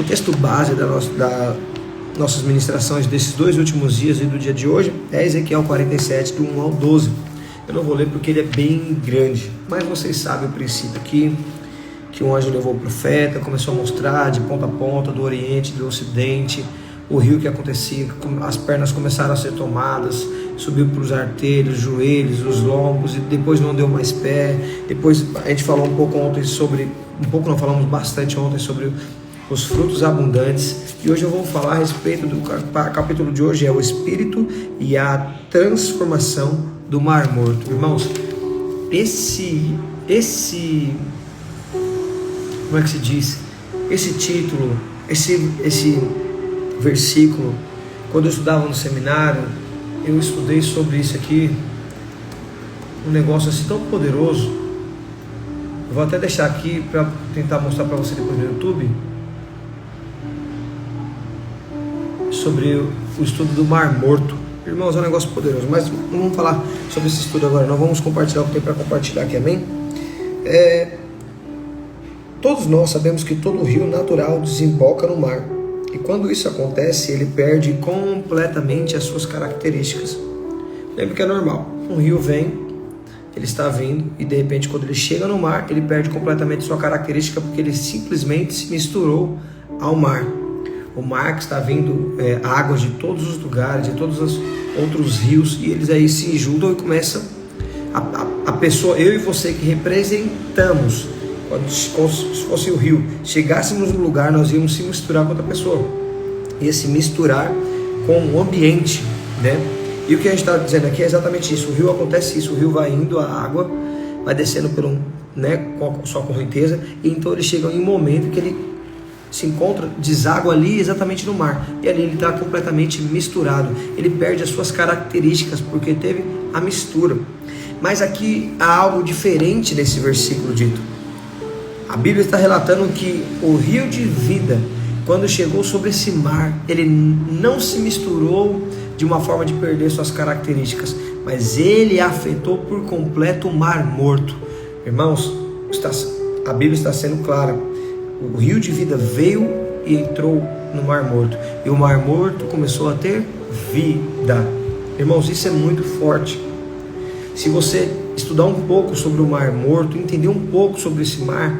O texto base das nossas ministrações desses 2 últimos dias e do dia de hoje é Ezequiel 47, do 1 ao 12. Eu não vou ler porque ele é bem grande, mas vocês sabem o princípio aqui, que um anjo levou o profeta, começou a mostrar de ponta a ponta, do oriente, do ocidente, o rio que acontecia, as pernas começaram a ser tomadas, subiu para os artelhos, os joelhos, os lombos, e depois não deu mais pé. Depois a gente falou um pouco ontem sobre, falamos bastante ontem sobre os frutos abundantes, e hoje eu vou falar a respeito do capítulo de hoje, é o Espírito e a transformação do Mar Morto. Irmãos, esse como é que se diz? Esse título, esse versículo, quando eu estudava no seminário, eu estudei sobre isso aqui, um negócio assim tão poderoso. Eu vou até deixar aqui para tentar mostrar para você depois no YouTube, sobre o estudo do Mar Morto. Irmãos, é um negócio poderoso, mas não vamos falar sobre esse estudo agora, não. Vamos compartilhar o que tem para compartilhar aqui, amém? Todos nós sabemos que todo rio natural desemboca no mar, e quando isso acontece, ele perde completamente as suas características. Lembra que é normal, um rio vem, ele está vindo, e de repente quando ele chega no mar, ele perde completamente sua característica, porque ele simplesmente se misturou ao mar. O mar que está vindo, águas de todos os lugares, de todos os outros rios, e eles aí se juntam e começam, a pessoa, eu e você que representamos, se fosse o rio, chegássemos no lugar, nós íamos se misturar com outra pessoa, ia se misturar com o ambiente, né? E o que a gente está dizendo aqui é exatamente isso. O rio acontece isso, o rio vai indo, a água vai descendo com a sua correnteza, e então ele chega em um momento que ele se encontra, deságua ali exatamente no mar, e ali ele está completamente misturado, ele perde as suas características, porque teve a mistura. Mas aqui há algo diferente nesse versículo dito. A Bíblia está relatando que o rio de vida, quando chegou sobre esse mar, ele não se misturou de uma forma de perder suas características, mas ele afetou por completo o Mar Morto. Irmãos, a Bíblia está sendo clara. O rio de vida veio e entrou no Mar Morto, e o Mar Morto começou a ter vida. Irmãos, isso é muito forte. Se você estudar um pouco sobre o Mar Morto, entender um pouco sobre esse mar,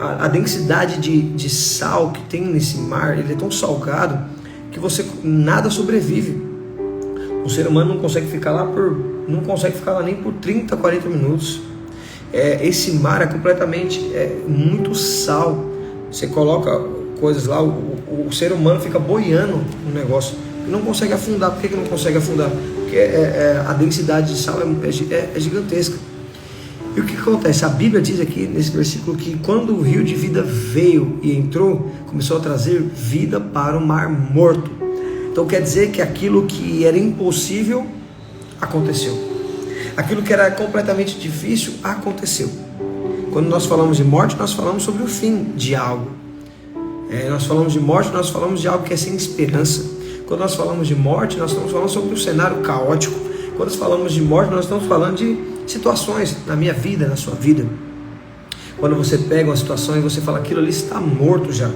a densidade de sal que tem nesse mar, ele é tão salgado que nada sobrevive. O ser humano não consegue ficar lá nem por 30, 40 minutos. Esse mar é completamente muito sal. Você coloca coisas lá, o ser humano fica boiando no negócio e não consegue afundar. Por que não consegue afundar? Porque a densidade de sal é gigantesca. E o que acontece? A Bíblia diz aqui nesse versículo que quando o rio de vida veio e entrou, começou a trazer vida para o Mar Morto. Então quer dizer que aquilo que era impossível aconteceu. Aquilo que era completamente difícil aconteceu. Quando nós falamos de morte, nós falamos sobre o fim de algo. Nós falamos de morte, nós falamos de algo que é sem esperança. Quando nós falamos de morte, nós estamos falando sobre um cenário caótico. Quando nós falamos de morte, nós estamos falando de situações na minha vida, na sua vida. Quando você pega uma situação e você fala, aquilo ali está morto já.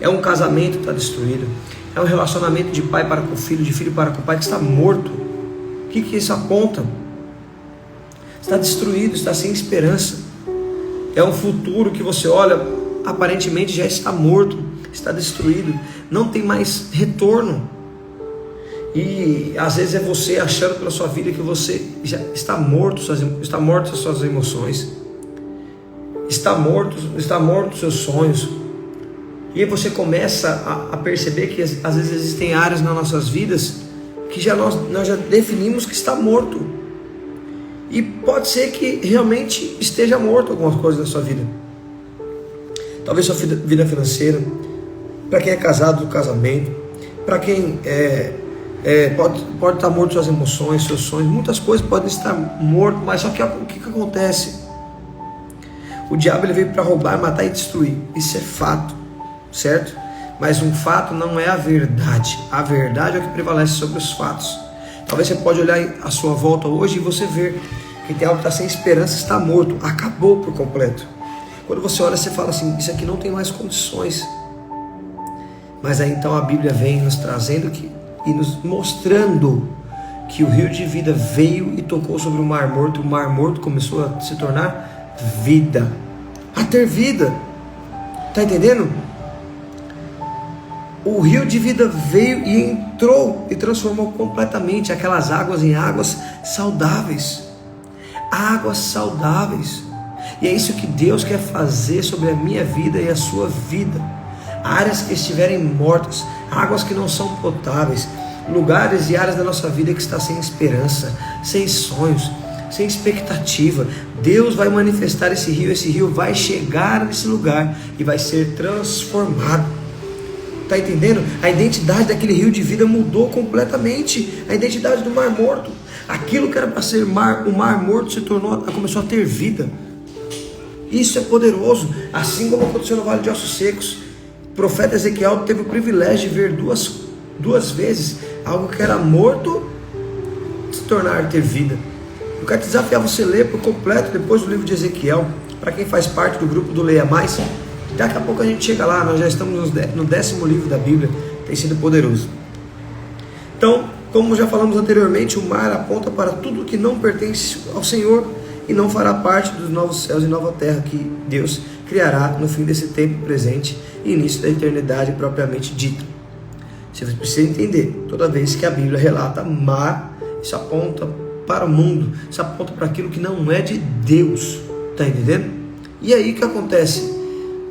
É um casamento que está destruído. É um relacionamento de pai para com filho, de filho para com pai, que está morto. O que isso aponta? Está destruído, está sem esperança. É um futuro que você olha, aparentemente já está morto, está destruído, não tem mais retorno. E às vezes é você achando pela sua vida que você já está morto, está morto as suas emoções, está morto os seus sonhos. E aí você começa a perceber que às vezes existem áreas nas nossas vidas que nós já definimos que está morto. E pode ser que realmente esteja morto algumas coisas na sua vida. Talvez sua vida financeira, para quem é casado, do casamento, para quem pode estar morto suas emoções, seus sonhos, muitas coisas podem estar mortas, mas só que o que acontece? O diabo ele veio para roubar, matar e destruir. Isso é fato, certo? Mas um fato não é a verdade. A verdade é o que prevalece sobre os fatos. Talvez você pode olhar à sua volta hoje e você ver que tem algo que está sem esperança, está morto, acabou por completo. Quando você olha, você fala assim, isso aqui não tem mais condições. Mas aí então a Bíblia vem nos trazendo e nos mostrando que o rio de vida veio e tocou sobre o mar morto começou a se tornar vida, a ter vida. Está entendendo? O rio de vida veio e entrou e transformou completamente aquelas águas em águas saudáveis. Águas saudáveis. E é isso que Deus quer fazer sobre a minha vida e a sua vida. Áreas que estiverem mortas, águas que não são potáveis, lugares e áreas da nossa vida que está sem esperança, sem sonhos, sem expectativa. Deus vai manifestar esse rio vai chegar nesse lugar e vai ser transformado. Está entendendo? A identidade daquele rio de vida mudou completamente. A identidade do mar morto. Aquilo que era para ser o mar morto começou a ter vida. Isso é poderoso. Assim como aconteceu no Vale de Ossos Secos. O profeta Ezequiel teve o privilégio de ver duas vezes algo que era morto se tornar ter vida. Eu quero te desafiar você a ler por completo depois do livro de Ezequiel. Para quem faz parte do grupo do Leia Mais, daqui a pouco a gente chega lá. Nós já estamos no 10º livro da Bíblia. Tem sido poderoso. Então, como já falamos anteriormente, o mar aponta para tudo que não pertence ao Senhor e não fará parte dos novos céus e nova terra que Deus criará no fim desse tempo presente e início da eternidade propriamente dita. Você precisa entender, toda vez que a Bíblia relata mar, isso aponta para o mundo, isso aponta para aquilo que não é de Deus. Está entendendo? E aí o que acontece?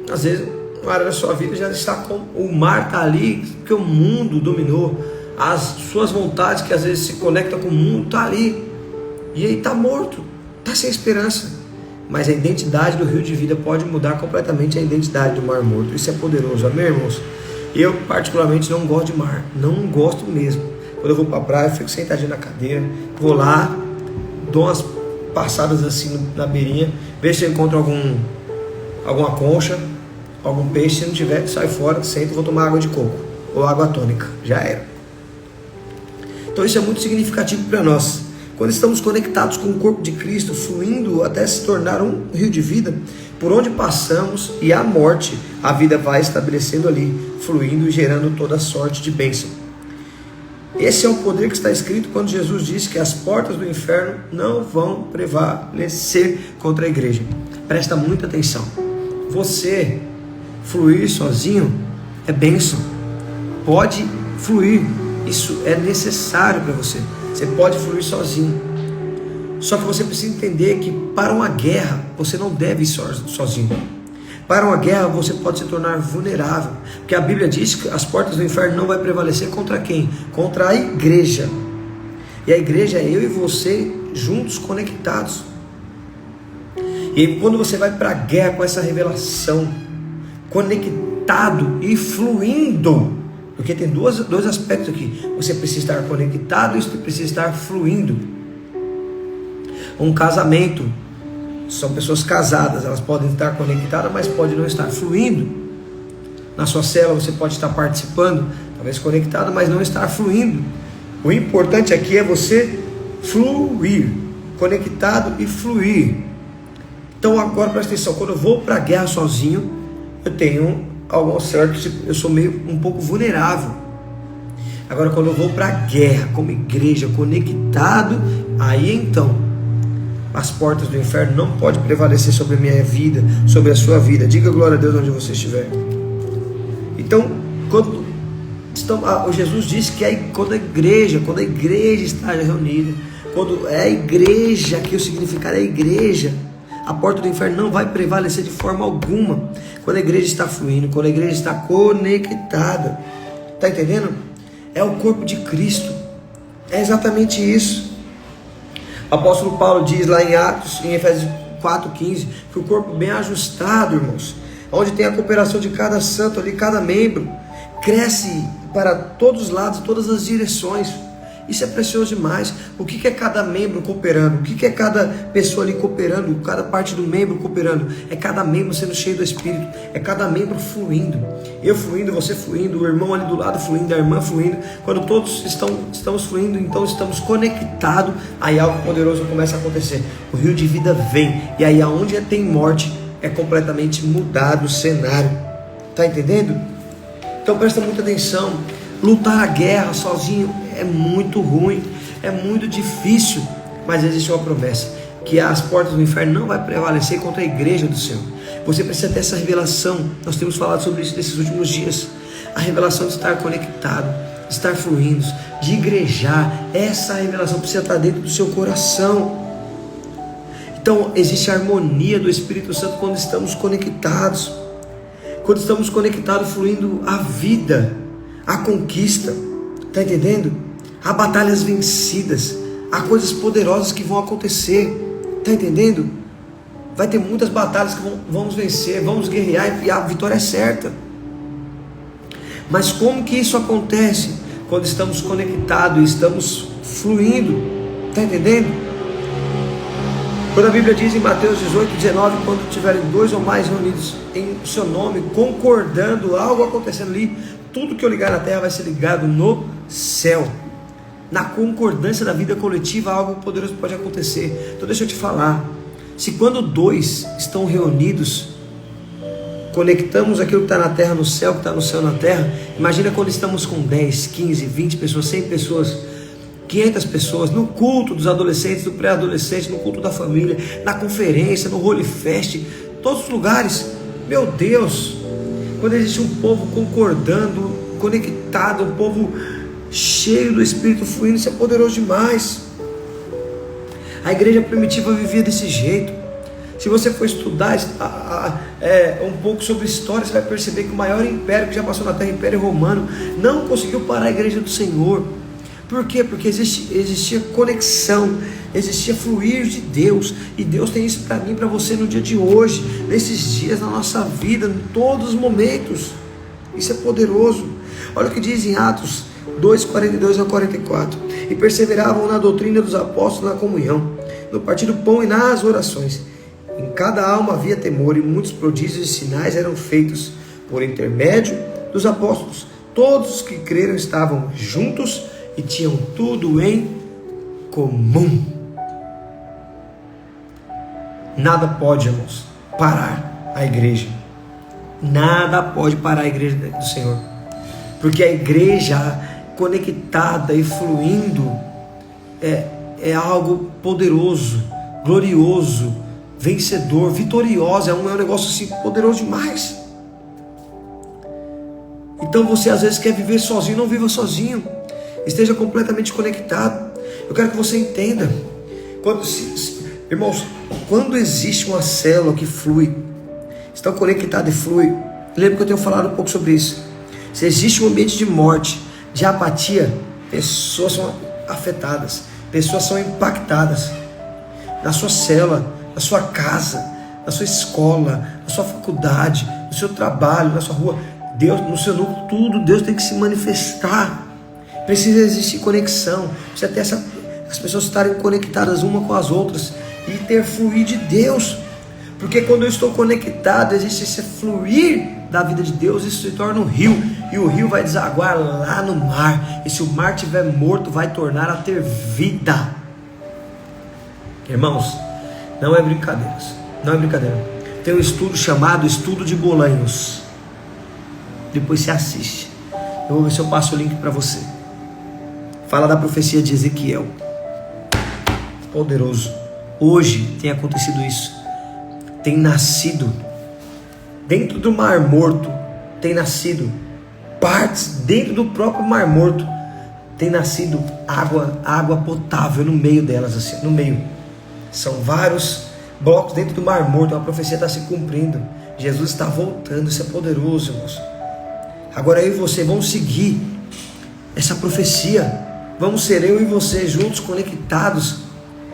Às vezes uma área da sua vida já está com o mar, está ali porque o mundo dominou, as suas vontades que às vezes se conectam com o mundo, está ali, e aí está morto, está sem esperança. Mas a identidade do rio de vida pode mudar completamente a identidade do mar morto. Isso é poderoso, amém, irmãos? Eu particularmente não gosto de mar, não gosto mesmo. Quando eu vou para a praia, eu fico sentadinho na cadeira, vou lá, dou umas passadas assim na beirinha, vejo se eu encontro alguma concha, algum peixe. Se não tiver, sai fora, sento e vou tomar água de coco ou água tônica, já era. Então isso é muito significativo para nós. Quando estamos conectados com o corpo de Cristo, fluindo até se tornar um rio de vida, por onde passamos e a morte, a vida vai estabelecendo ali, fluindo e gerando toda sorte de bênção. Esse é o poder que está escrito quando Jesus disse que as portas do inferno não vão prevalecer contra a igreja. Presta muita atenção. Você fluir sozinho é bênção. Pode fluir. Isso é necessário para você. Você pode fluir sozinho. Só que você precisa entender que para uma guerra você não deve ir sozinho. Para uma guerra você pode se tornar vulnerável. Porque a Bíblia diz que as portas do inferno não vai prevalecer contra quem? Contra a igreja. E a igreja é eu e você juntos, conectados. E aí, quando você vai para a guerra com essa revelação, conectado e fluindo, porque tem dois aspectos aqui. Você precisa estar conectado e você precisa estar fluindo. Um casamento, são pessoas casadas, elas podem estar conectadas, mas podem não estar fluindo. Na sua célula você pode estar participando, talvez conectado, mas não estar fluindo. O importante aqui é você fluir, conectado e fluir. Então agora presta atenção, quando eu vou para a guerra sozinho, eu tenho algum certo, eu sou um pouco vulnerável. Agora quando eu vou para a guerra como igreja, conectado, aí então as portas do inferno não podem prevalecer sobre a minha vida, sobre a sua vida. Diga glória a Deus onde você estiver. Então, Jesus disse que quando a igreja está reunida, quando é a igreja, que o significado é a igreja, a porta do inferno não vai prevalecer de forma alguma. Quando a igreja está fluindo, quando a igreja está conectada. Está entendendo? É o corpo de Cristo. É exatamente isso. O apóstolo Paulo diz lá em Atos, em Efésios 4,15, que o corpo bem ajustado, irmãos, onde tem a cooperação de cada santo ali, cada membro, cresce para todos os lados, todas as direções. Isso é precioso demais. O que é cada membro cooperando? O que é cada pessoa ali cooperando? Cada parte do membro cooperando? É cada membro sendo cheio do Espírito. É cada membro fluindo. Eu fluindo, você fluindo, o irmão ali do lado fluindo, a irmã fluindo. Quando todos estamos fluindo, então estamos conectados. Aí algo poderoso começa a acontecer. O rio de vida vem. E aí aonde tem morte, é completamente mudado o cenário. Está entendendo? Então presta muita atenção. Lutar a guerra sozinho é muito ruim, é muito difícil, mas existe uma promessa, que as portas do inferno não vai prevalecer contra a igreja do Senhor. Você precisa ter essa revelação. Nós temos falado sobre isso nesses últimos dias. A revelação de estar conectado, de estar fluindo, de igrejar. Essa revelação precisa estar dentro do seu coração. Então existe a harmonia do Espírito Santo quando estamos conectados. Quando estamos conectados, fluindo a vida, a conquista. Está entendendo? Há batalhas vencidas, há coisas poderosas que vão acontecer. Está entendendo? Vai ter muitas batalhas que vamos vencer, vamos guerrear e a vitória é certa. Mas como que isso acontece? Quando estamos conectados, estamos fluindo. Está entendendo? Quando a Bíblia diz em Mateus 18:19, quando tiverem 2 ou mais reunidos em seu nome, concordando, algo acontecendo ali, tudo que eu ligar na terra vai ser ligado no céu. Na concordância da vida coletiva, algo poderoso pode acontecer. Então deixa eu te falar, se quando 2 estão reunidos, conectamos aquilo que está na terra no céu, que está no céu na terra, imagina quando estamos com 10, 15, 20 pessoas, 100 pessoas, 500 pessoas, no culto dos adolescentes, do pré-adolescente, no culto da família, na conferência, no Holy Fest, todos os lugares. Meu Deus, quando existe um povo concordando, conectado, um povo cheio do Espírito fluindo, isso é poderoso demais. A igreja primitiva vivia desse jeito. Se você for estudar um pouco sobre história, você vai perceber que o maior império que já passou na terra, o Império Romano, não conseguiu parar a igreja do Senhor. Por quê? Porque existia conexão, existia fluir de Deus, e Deus tem isso para mim e para você no dia de hoje, nesses dias, na nossa vida, em todos os momentos. Isso é poderoso. Olha o que diz em Atos 2:42 a 44. E perseveravam na doutrina dos apóstolos, na comunhão, no partir do pão e nas orações. Em cada alma havia temor, e muitos prodígios e sinais eram feitos por intermédio dos apóstolos. Todos os que creram estavam juntos e tinham tudo em comum. Nada pode, irmãos, parar a igreja. Nada pode parar a igreja do Senhor. Porque a igreja conectada e fluindo é algo poderoso, glorioso, vencedor, vitorioso. É um negócio assim poderoso demais. Então você às vezes quer viver sozinho, não viva sozinho. Esteja completamente conectado. Eu quero que você entenda, irmãos, quando existe uma célula que flui, estão conectados e flui. Lembra que eu tenho falado um pouco sobre isso. Se existe um ambiente de morte, de apatia, pessoas são afetadas, pessoas são impactadas. Na sua célula, na sua casa, na sua escola, na sua faculdade, no seu trabalho, na sua rua, Deus, no seu núcleo, tudo, Deus tem que se manifestar. Precisa existir conexão, precisa ter as pessoas estarem conectadas uma com as outras e ter fluir de Deus. Porque quando eu estou conectado, existe esse fluir da vida de Deus, isso se torna um rio, e o rio vai desaguar lá no mar, e se o mar estiver morto, vai tornar a ter vida. Irmãos, não é brincadeira, não é brincadeira. Tem um estudo chamado Estudo de Bolanhos, depois você assiste, eu vou ver se eu passo o link para você. Fala da profecia de Ezequiel, poderoso. Hoje tem acontecido isso, tem nascido dentro do Mar Morto, tem nascido partes dentro do próprio Mar Morto, tem nascido água potável no meio delas, assim, no meio. São vários blocos dentro do Mar Morto. A profecia está se cumprindo. Jesus está voltando. Isso é poderoso, irmãos. Agora eu e você vamos seguir essa profecia. Vamos ser eu e você juntos, conectados,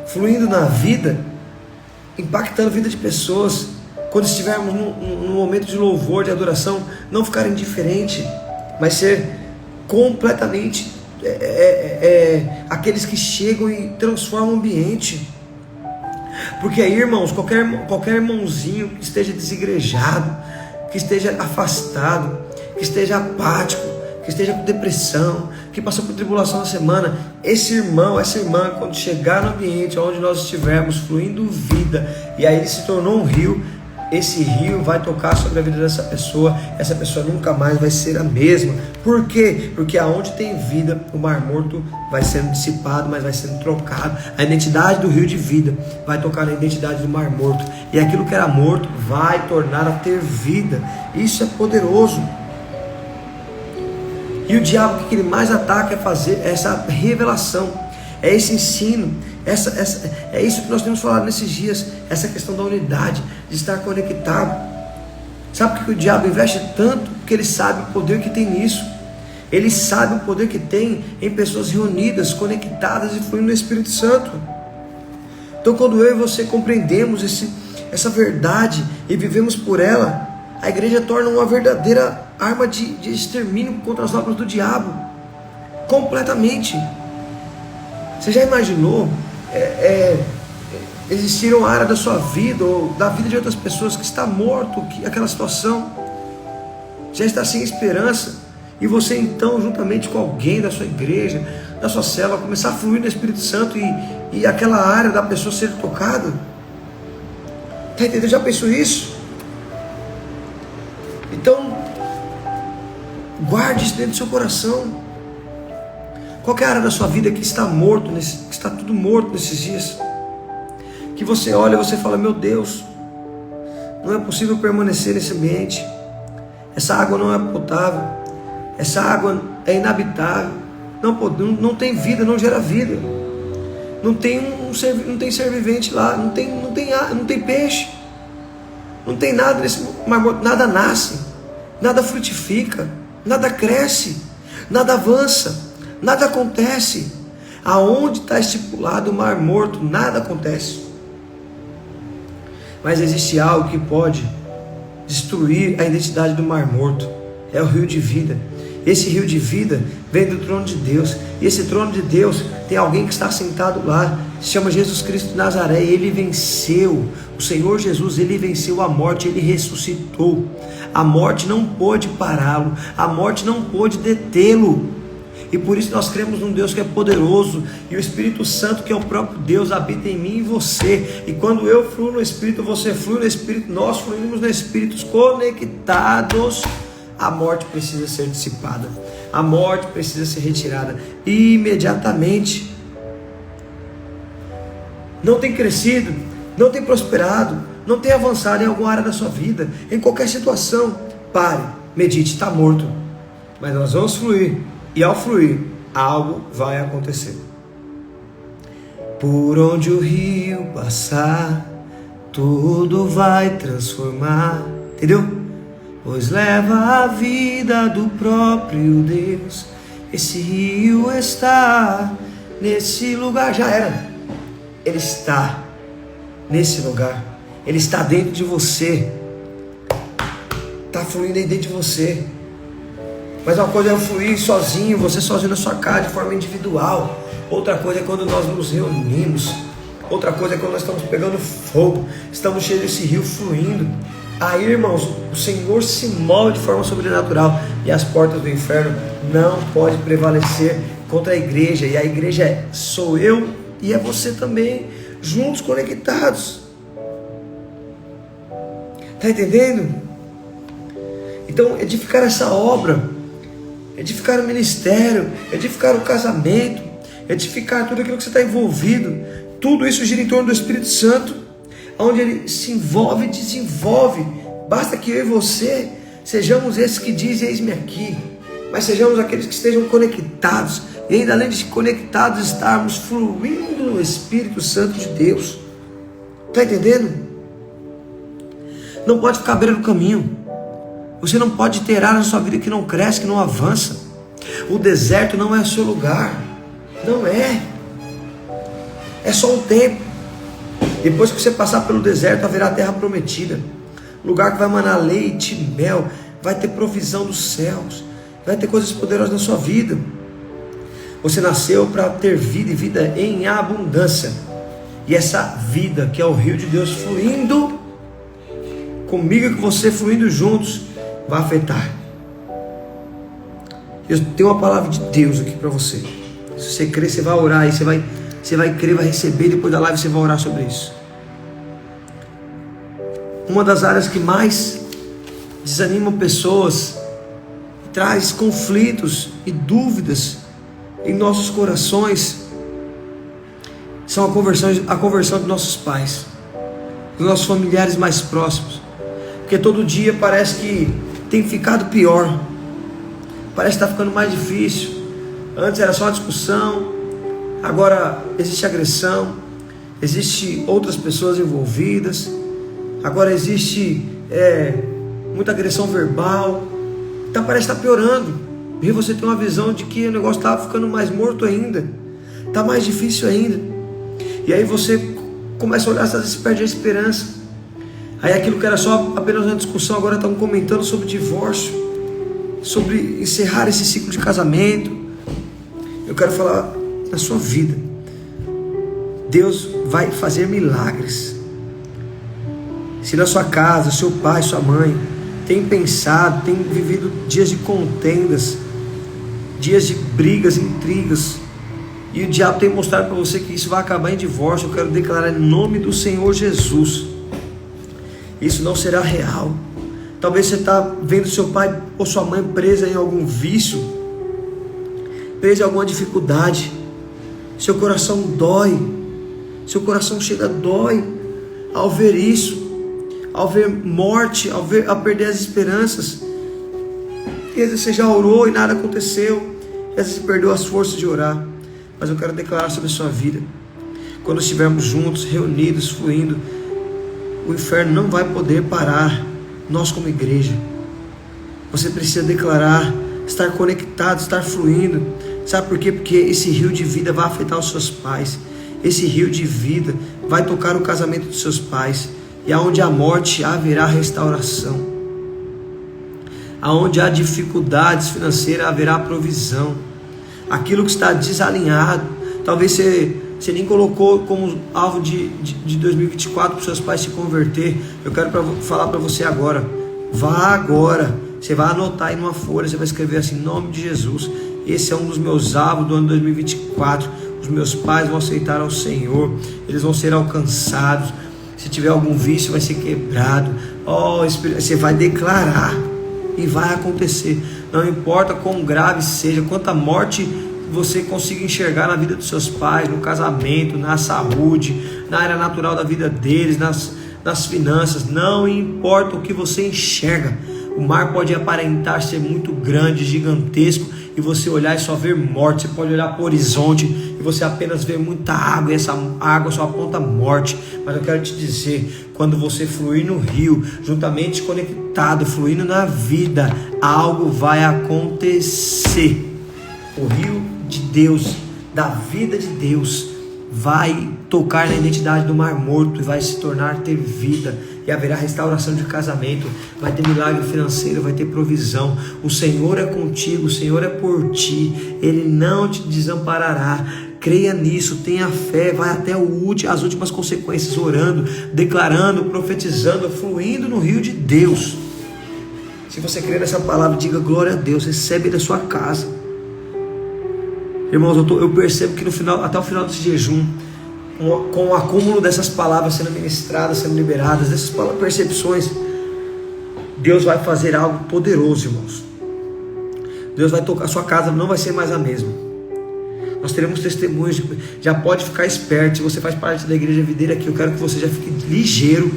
fluindo na vida, impactando a vida de pessoas. Quando estivermos num momento de louvor, de adoração, não ficar indiferente, mas ser completamente aqueles que chegam e transformam o ambiente. Porque aí, irmãos, qualquer irmãozinho que esteja desigrejado, que esteja afastado, que esteja apático, que esteja com depressão, que passou por tribulação na semana, esse irmão, essa irmã, quando chegar no ambiente onde nós estivermos fluindo vida, e aí ele se tornou um rio, esse rio vai tocar sobre a vida dessa pessoa, essa pessoa nunca mais vai ser a mesma. Por quê? Porque aonde tem vida, o mar morto vai sendo dissipado, mas vai sendo trocado. A identidade do rio de vida vai tocar na identidade do mar morto, e aquilo que era morto vai tornar a ter vida. Isso é poderoso. E o diabo, o que ele mais ataca é fazer essa revelação, é esse ensino, é isso que nós temos falado nesses dias, essa questão da unidade, de estar conectado. Sabe por que o diabo investe tanto? Porque ele sabe o poder que tem nisso. Ele sabe o poder que tem em pessoas reunidas, conectadas e fluindo no Espírito Santo. Então, quando eu e você compreendemos essa verdade e vivemos por ela, a igreja torna uma verdadeira arma de extermínio contra as obras do diabo, completamente. Você já imaginou existir uma área da sua vida ou da vida de outras pessoas que está morto, que aquela situação já está sem esperança, e você então, juntamente com alguém da sua igreja, da sua célula, começar a fluir no Espírito Santo e aquela área da pessoa ser tocada? Está entendendo? Já pensou isso? Então, guarde isso dentro do seu coração. Qual é a área da sua vida que está morto, que está tudo morto nesses dias? Que você olha e você fala: meu Deus, não é possível permanecer nesse ambiente. Essa água não é potável. Essa água é inabitável. Não tem vida, não gera vida. Não tem ser vivente lá. Não tem peixe. Não tem nada nesse mar morto. Nada nasce. Nada frutifica. Nada cresce. Nada avança. Nada acontece. Aonde está estipulado o mar morto, nada acontece. Mas existe algo que pode destruir a identidade do mar morto. É o rio de vida. Esse rio de vida vem do trono de Deus. E esse trono de Deus tem alguém que está sentado lá. Se chama Jesus Cristo de Nazaré. Ele venceu. O Senhor Jesus, ele venceu a morte. Ele ressuscitou. A morte não pôde pará-lo. A morte não pôde detê-lo. E por isso nós cremos num Deus que é poderoso, e o Espírito Santo, que é o próprio Deus, habita em mim e você. E quando eu fluo no Espírito, você flui no Espírito, nós fluímos no Espírito, conectados, a morte precisa ser dissipada, a morte precisa ser retirada imediatamente. Não tem crescido, não tem prosperado, não tem avançado em alguma área da sua vida, em qualquer situação, pare, medite, está morto. Mas nós vamos fluir. E ao fluir, algo vai acontecer. Por onde o rio passar, tudo vai transformar. Entendeu? Pois leva a vida do próprio Deus. Esse rio está nesse lugar. Já era. Ele está nesse lugar. Ele está dentro de você. Está fluindo aí dentro de você. Mas uma coisa é eu fluir sozinho, você sozinho na sua casa, de forma individual. Outra coisa é quando nós nos reunimos. Outra coisa é quando nós estamos pegando fogo, estamos cheios desse rio fluindo. Aí, irmãos, o Senhor se move de forma sobrenatural, e as portas do inferno não podem prevalecer contra a igreja. E a igreja sou eu e é você também, juntos, conectados. Está entendendo? Então, edificar essa obra, edificar o ministério, edificar o casamento, edificar tudo aquilo que você está envolvido, tudo isso gira em torno do Espírito Santo, onde ele se envolve e desenvolve. Basta que eu e você sejamos esses que dizem: eis-me aqui, mas sejamos aqueles que estejam conectados, e ainda além de conectados, estarmos fluindo no Espírito Santo de Deus. Está entendendo? Não pode ficar à beira do caminho. Você não pode ter área na sua vida que não cresce, que não avança. O deserto não é o seu lugar. Não é. É só um tempo. Depois que você passar pelo deserto, haverá a terra prometida. Lugar que vai manar leite e mel. Vai ter provisão dos céus. Vai ter coisas poderosas na sua vida. Você nasceu para ter vida, e vida em abundância. E essa vida, que é o rio de Deus fluindo comigo e com você, fluindo juntos, vai afetar. Eu tenho uma palavra de Deus aqui para você. Se você crer, você vai orar, e você vai crer, vai receber. Depois da live você vai orar sobre isso. uma das áreas que mais desanimam pessoas, traz conflitos e dúvidas em nossos corações, são a conversão de nossos pais, dos nossos familiares mais próximos. Porque todo dia parece que tem ficado pior, parece que está ficando mais difícil. Antes era só uma discussão, agora existe agressão, existe outras pessoas envolvidas, agora existe muita agressão verbal. Então parece que está piorando. E você tem uma visão de que o negócio está ficando mais morto ainda, está mais difícil ainda. E aí você começa a olhar, você perde a esperança. Aí aquilo que era só apenas uma discussão, agora estão comentando sobre divórcio, sobre encerrar esse ciclo de casamento. Eu quero falar na sua vida, Deus vai fazer milagres. Se na sua casa, seu pai, sua mãe tem pensado, tem vivido dias de contendas, dias de brigas, intrigas, e o diabo tem mostrado para você que isso vai acabar em divórcio, eu quero declarar em nome do Senhor Jesus, isso não será real. Talvez você está vendo seu pai ou sua mãe presa em algum vício, presa em alguma dificuldade. Seu coração dói, seu coração chega a dói ao ver isso, ao ver morte, ao perder as esperanças. E às vezes você já orou e nada aconteceu, e às vezes você perdeu as forças de orar. Mas eu quero declarar sobre a sua vida, quando estivermos juntos, reunidos, fluindo, o inferno não vai poder parar nós como igreja. Você precisa declarar, estar conectado, estar fluindo. Sabe por quê? Porque esse rio de vida vai afetar os seus pais. Esse rio de vida vai tocar o casamento dos seus pais. E aonde há morte, haverá restauração. Aonde há dificuldades financeiras, haverá provisão. Aquilo que está desalinhado, talvez você nem colocou como alvo de 2024 para os seus pais se converter. Eu quero falar para você agora. Vá agora. Você vai anotar aí numa folha, você vai escrever assim, em nome de Jesus, esse é um dos meus alvos do ano 2024. Os meus pais vão aceitar ao Senhor, eles vão ser alcançados. Se tiver algum vício, vai ser quebrado. Você vai declarar e vai acontecer. Não importa quão grave seja, quanta morte você consiga enxergar na vida dos seus pais, no casamento, na saúde, na área natural da vida deles, nas finanças. Não importa o que você enxerga. O mar pode aparentar ser muito grande, gigantesco, e você olhar e só ver morte. Você pode olhar para o horizonte e você apenas vê muita água, e essa água só aponta morte. Mas eu quero te dizer, quando você fluir no rio, juntamente conectado, fluindo na vida, algo vai acontecer. O rio de Deus, da vida de Deus, vai tocar na identidade do mar morto e vai se tornar ter vida, e haverá restauração de casamento, vai ter milagre financeiro, vai ter provisão. O Senhor é contigo, o Senhor é por ti, Ele não te desamparará. Creia nisso, tenha fé, vai até as últimas consequências, orando, declarando, profetizando, fluindo no rio de Deus. Se você crê nessa palavra, diga glória a Deus, recebe da sua casa. Irmãos, eu percebo que até o final desse jejum, com o acúmulo dessas palavras sendo ministradas, sendo liberadas, dessas percepções, Deus vai fazer algo poderoso, irmãos. Deus vai tocar, a sua casa não vai ser mais a mesma. Nós teremos testemunhos, já pode ficar esperto. Se você faz parte da igreja videira aqui, eu quero que você já fique ligeiro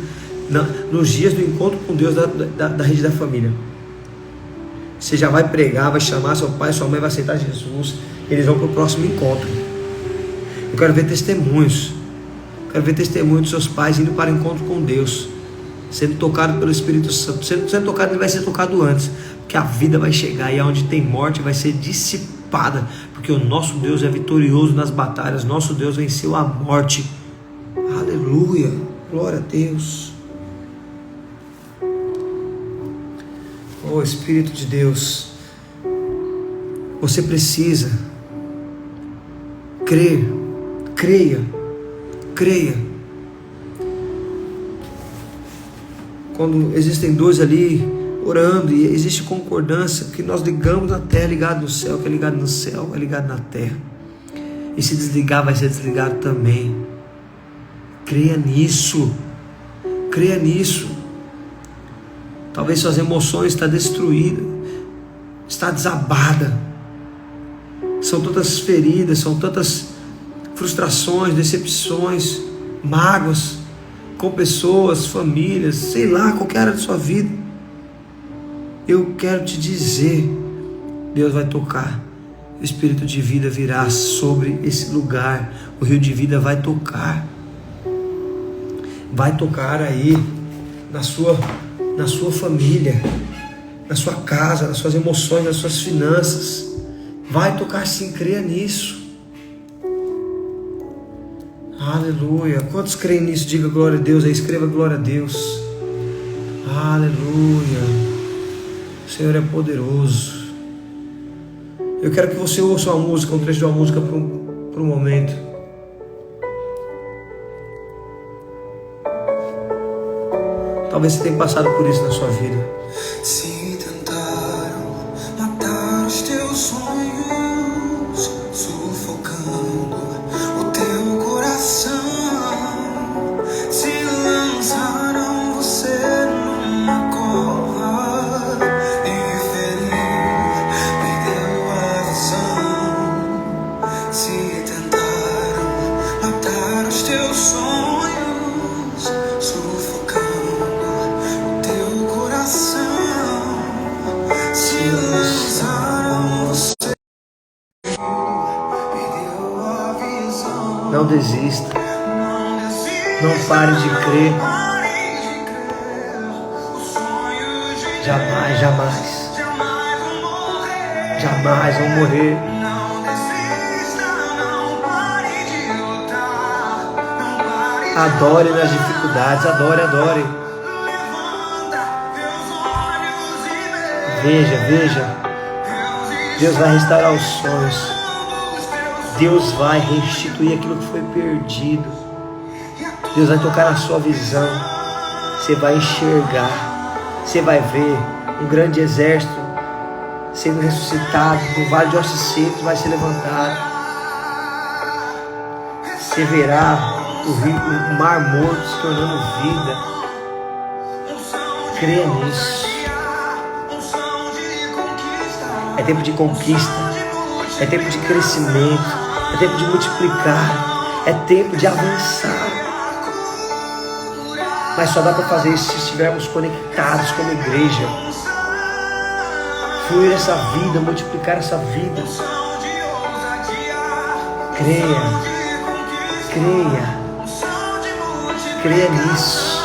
nos dias do encontro com Deus da rede da família. Você já vai pregar, vai chamar seu pai, sua mãe, vai aceitar Jesus. Eles vão para o próximo encontro. Eu quero ver testemunhos. Quero ver testemunhos dos seus pais indo para o encontro com Deus, sendo tocado pelo Espírito Santo. Sendo tocado, ele vai ser tocado antes, porque a vida vai chegar, e onde tem morte vai ser dissipada, porque o nosso Deus é vitorioso nas batalhas. Nosso Deus venceu a morte. Aleluia, glória a Deus. Oh Espírito de Deus, você precisa crer, creia. Quando existem dois ali orando e existe concordância, que nós ligamos na terra, ligado no céu, que é ligado no céu, é ligado na terra. E se desligar, vai ser desligado também. Creia nisso. Talvez suas emoções estão destruídas, está desabada. São tantas feridas, são tantas frustrações, decepções, mágoas com pessoas, famílias, sei lá, qualquer área da sua vida. Eu quero te dizer, Deus vai tocar. O Espírito de vida virá sobre esse lugar. O rio de vida vai tocar. Vai tocar aí na sua família, na sua casa, nas suas emoções, nas suas finanças. Vai tocar sim, creia nisso. Aleluia. Quantos creem nisso? Diga glória a Deus aí, escreva glória a Deus. Aleluia. O Senhor é poderoso. Eu quero que você ouça uma música, um trecho de uma música por um momento. Talvez você tenha passado por isso na sua vida. Se tentaram matar os teus sonhos, sufocando o teu coração, se lançaram você numa cova e feriu, perdeu a visão. Se tentaram matar os teus sonhos, sufocando não desista, não pare de crer, jamais, jamais, jamais vão morrer. Adore nas dificuldades, adore, adore. Veja, Deus vai restaurar os sonhos. Deus vai restituir aquilo que foi perdido. Deus vai tocar na sua visão. Você vai enxergar. Você vai ver um grande exército sendo ressuscitado. No vale de ossos secos vai ser levantado. Você verá o mar morto se tornando vida. Creia nisso. É tempo de conquista. É tempo de crescimento. É tempo de multiplicar. É tempo de avançar. Mas só dá para fazer isso se estivermos conectados como igreja. Fluir essa vida, multiplicar essa vida. Creia nisso.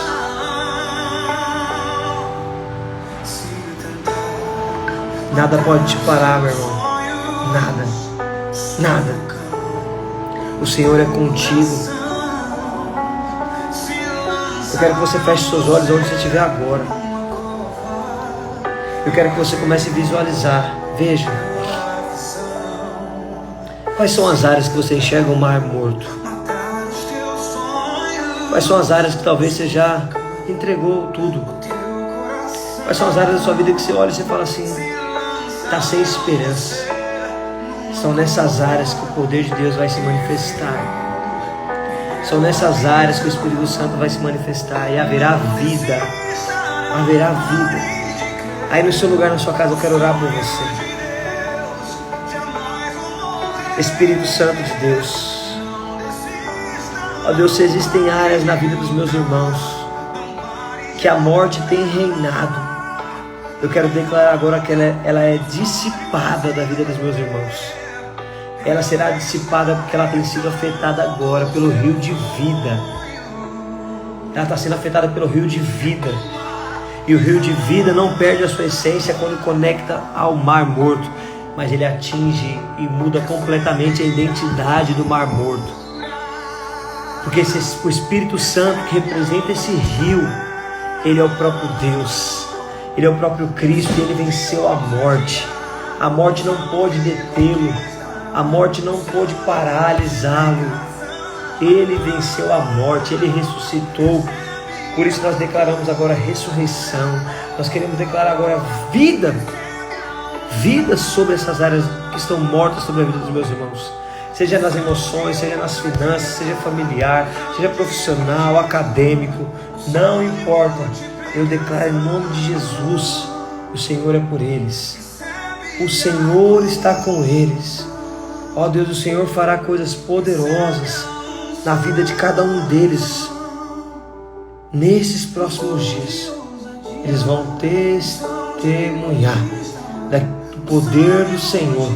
Nada pode te parar, meu irmão. Nada. O Senhor é contigo. Eu quero que você feche seus olhos onde você estiver agora. Eu quero que você comece a visualizar. Veja. Quais são as áreas que você enxerga o mar morto? Quais são as áreas que talvez você já entregou tudo? Quais são as áreas da sua vida que você olha e você fala assim, está sem esperança? São nessas áreas que o poder de Deus vai se manifestar. São nessas áreas que o Espírito Santo vai se manifestar. E haverá vida. Haverá vida. Aí no seu lugar, na sua casa, eu quero orar por você. Espírito Santo de Deus. Ó Deus, se existem áreas na vida dos meus irmãos que a morte tem reinado, eu quero declarar agora que ela é dissipada da vida dos meus irmãos. Ela será dissipada porque ela tem sido afetada agora pelo rio de vida. Ela está sendo afetada pelo rio de vida. E o rio de vida não perde a sua essência quando conecta ao mar morto, mas ele atinge e muda completamente a identidade do mar morto. Porque o Espírito Santo que representa esse rio, ele é o próprio Deus. Ele é o próprio Cristo e ele venceu a morte. A morte não pode detê-lo. A morte não pôde paralisá-lo. Ele venceu a morte, ele ressuscitou. Por isso nós declaramos agora ressurreição. Nós queremos declarar agora vida. Vida sobre essas áreas que estão mortas sobre a vida dos meus irmãos. Seja nas emoções, seja nas finanças, seja familiar, seja profissional, acadêmico. Não importa. eu declaro em nome de Jesus, o Senhor é por eles. O Senhor está com eles. Ó Deus, o Senhor fará coisas poderosas na vida de cada um deles. Nesses próximos dias, eles vão testemunhar do poder do Senhor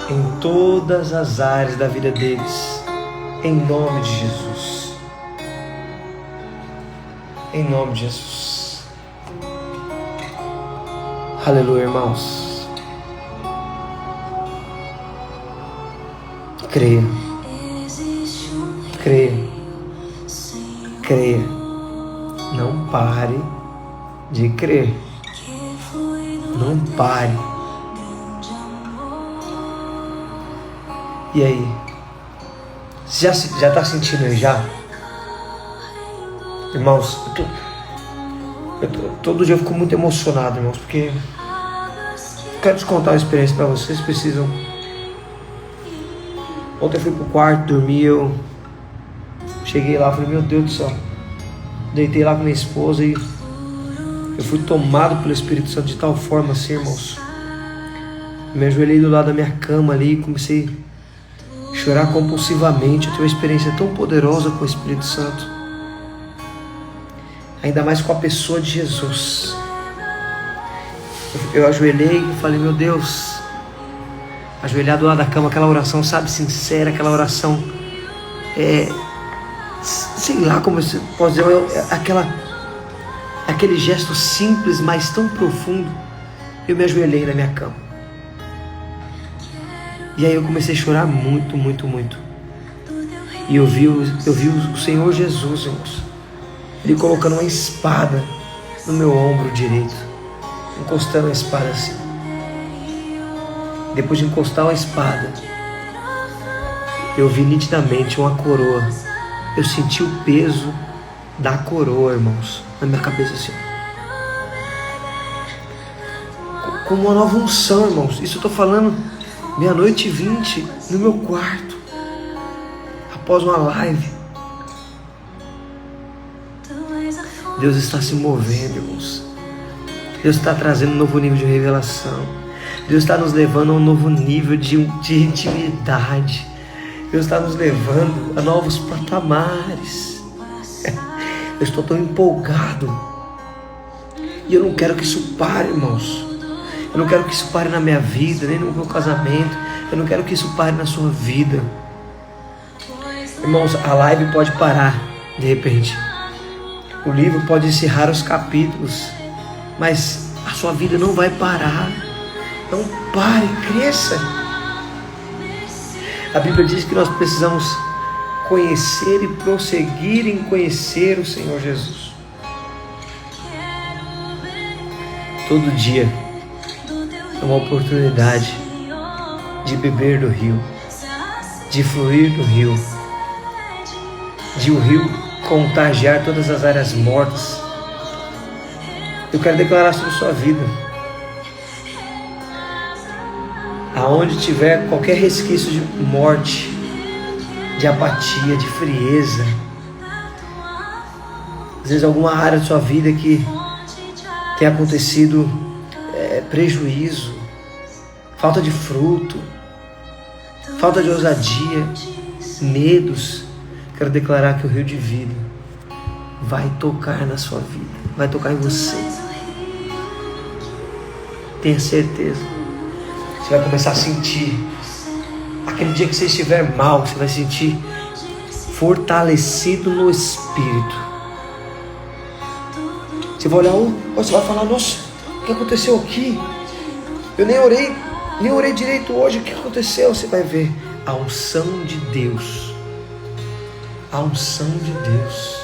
em todas as áreas da vida deles, em nome de Jesus. Em nome de Jesus. Aleluia, irmãos. Creia. Creia. Creia. Não pare de crer. Não pare. E aí? Você já está sentindo aí já? Irmãos, todo dia eu fico muito emocionado, irmãos, porque quero te contar uma experiência para vocês. Precisam. Ontem eu fui pro quarto, dormi, eu cheguei lá, falei, meu Deus do céu, deitei lá com minha esposa e eu fui tomado pelo Espírito Santo de tal forma assim, irmãos. Me ajoelhei do lado da minha cama ali e comecei a chorar compulsivamente. Eu tenho uma experiência tão poderosa com o Espírito Santo, ainda mais com a pessoa de Jesus. Eu ajoelhei e falei, meu Deus, ajoelhado do lado da cama, aquela oração, sabe, sincera, aquela oração, sei lá como eu posso dizer, aquele gesto simples, mas tão profundo. Eu me ajoelhei na minha cama. E aí eu comecei a chorar muito, muito, muito. E eu vi o Senhor Jesus, irmãos, Ele colocando uma espada no meu ombro direito, encostando a espada assim. Depois de encostar a espada, eu vi nitidamente uma coroa. Eu senti o peso da coroa, irmãos, na minha cabeça assim. Como uma nova unção, irmãos. Isso eu estou falando 00:20 no meu quarto, após uma live. Deus está se movendo, irmãos. Deus está trazendo um novo nível de revelação. Deus está nos levando a um novo nível de intimidade. Deus está nos levando a novos patamares. Eu estou tão empolgado. E eu não quero que isso pare, irmãos. Eu não quero que isso pare na minha vida, nem no meu casamento. Eu não quero que isso pare na sua vida. Irmãos, a live pode parar de repente. O livro pode encerrar os capítulos, mas a sua vida não vai parar. Não pare, cresça. A Bíblia diz que nós precisamos conhecer e prosseguir em conhecer o Senhor Jesus. Todo dia é uma oportunidade de beber do rio, de fluir do rio, de o rio contagiar todas as áreas mortas. Eu quero declarar sobre a sua vida. Aonde tiver qualquer resquício de morte, de apatia, de frieza, às vezes alguma área da sua vida que tem acontecido prejuízo, falta de fruto, falta de ousadia, medos, quero declarar que o rio de vida vai tocar na sua vida, vai tocar em você. Tenha certeza. Você vai começar a sentir, aquele dia que você estiver mal, você vai sentir fortalecido no Espírito. Você vai olhar, você vai falar, nossa, o que aconteceu aqui? Eu nem orei direito hoje, o que aconteceu? Você vai ver a unção de Deus. A unção de Deus.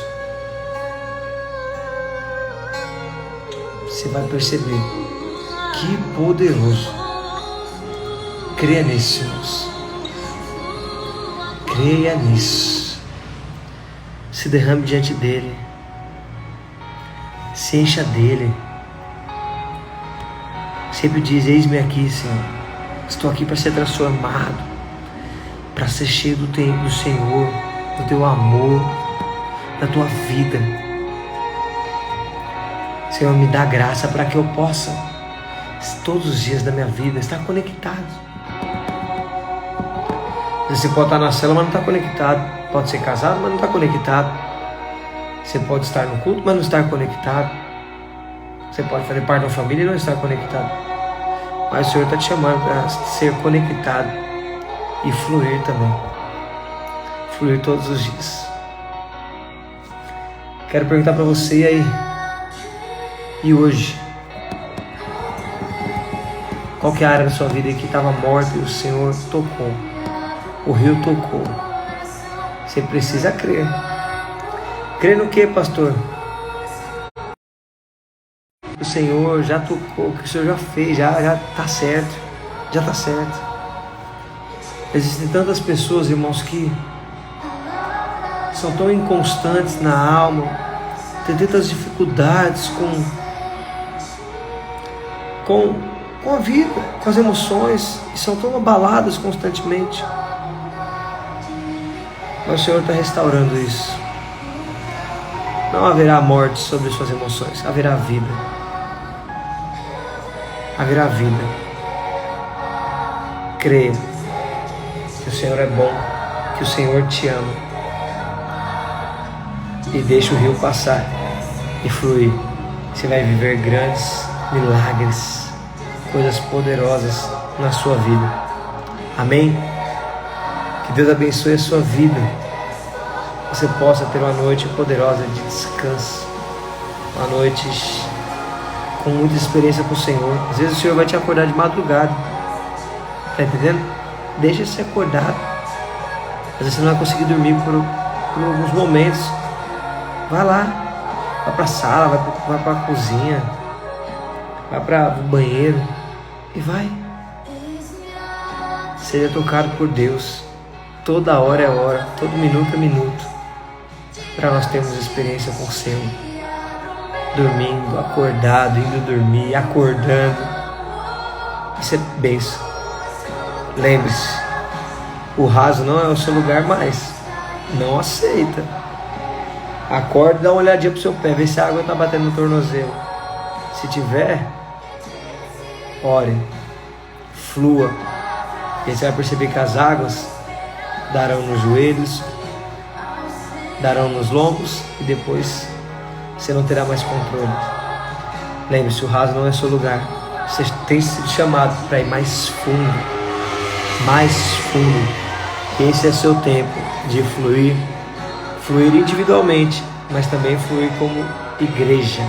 Você vai perceber que poderoso. Creia nisso, irmãos. Creia nisso. Se derrame diante dele. Se encha dele. Sempre diz, eis-me aqui, Senhor. Estou aqui para ser transformado, para ser cheio do Senhor, do teu amor, da tua vida. Senhor, me dá graça para que eu possa, todos os dias da minha vida, estar conectado. Você pode estar na célula, mas não está conectado. Pode ser casado, mas não está conectado. Você pode estar no culto, mas não estar conectado. Você pode fazer parte de uma família e não estar conectado. Mas o Senhor está te chamando para ser conectado e fluir também. Fluir todos os dias. Quero perguntar para você aí, e hoje? Qual que é a área da sua vida que estava morta e o Senhor tocou? O rio tocou. Você precisa crer. Crer no que, pastor? O Senhor já tocou, o que o Senhor já fez, já está certo. Já está certo. Existem tantas pessoas, irmãos, que são tão inconstantes na alma, tem tantas dificuldades com a vida, com as emoções, e são tão abaladas constantemente. Mas o Senhor está restaurando isso. Não haverá morte sobre suas emoções, haverá vida. Haverá vida. Creia que o Senhor é bom, que o Senhor te ama. E deixa o rio passar e fluir. Você vai viver grandes milagres, coisas poderosas na sua vida. Amém? Que Deus abençoe a sua vida. Você possa ter uma noite poderosa de descanso, uma noite com muita experiência com o Senhor. Às vezes o Senhor vai te acordar de madrugada. Tá entendendo? Deixa se acordar. Às vezes você não vai conseguir dormir por alguns momentos. Vai lá, vai para a sala, vai para a cozinha, vai para o banheiro e vai. Seja tocado por Deus. Toda hora é hora, todo minuto é minuto, para nós termos experiência com o Senhor. Dormindo, acordado, indo dormir, acordando. Isso é bênção. Lembre-se, o raso não é o seu lugar mais. Não aceita. Acorde e dá uma olhadinha pro seu pé, vê se a água está batendo no tornozelo. Se tiver, ore, flua. E você vai perceber que as águas darão nos joelhos, darão nos lombos e depois você não terá mais controle. Lembre-se, o raso não é seu lugar. Você tem sido chamado para ir mais fundo, mais fundo. Esse é seu tempo de fluir individualmente, mas também fluir como igreja.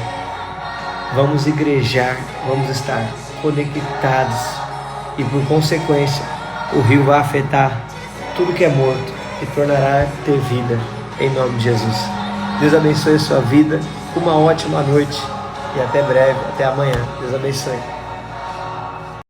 Vamos igrejar, vamos estar conectados e por consequência o rio vai afetar tudo que é morto e tornará ter vida em nome de Jesus. Deus abençoe a sua vida, uma ótima noite e até breve, até amanhã. Deus abençoe.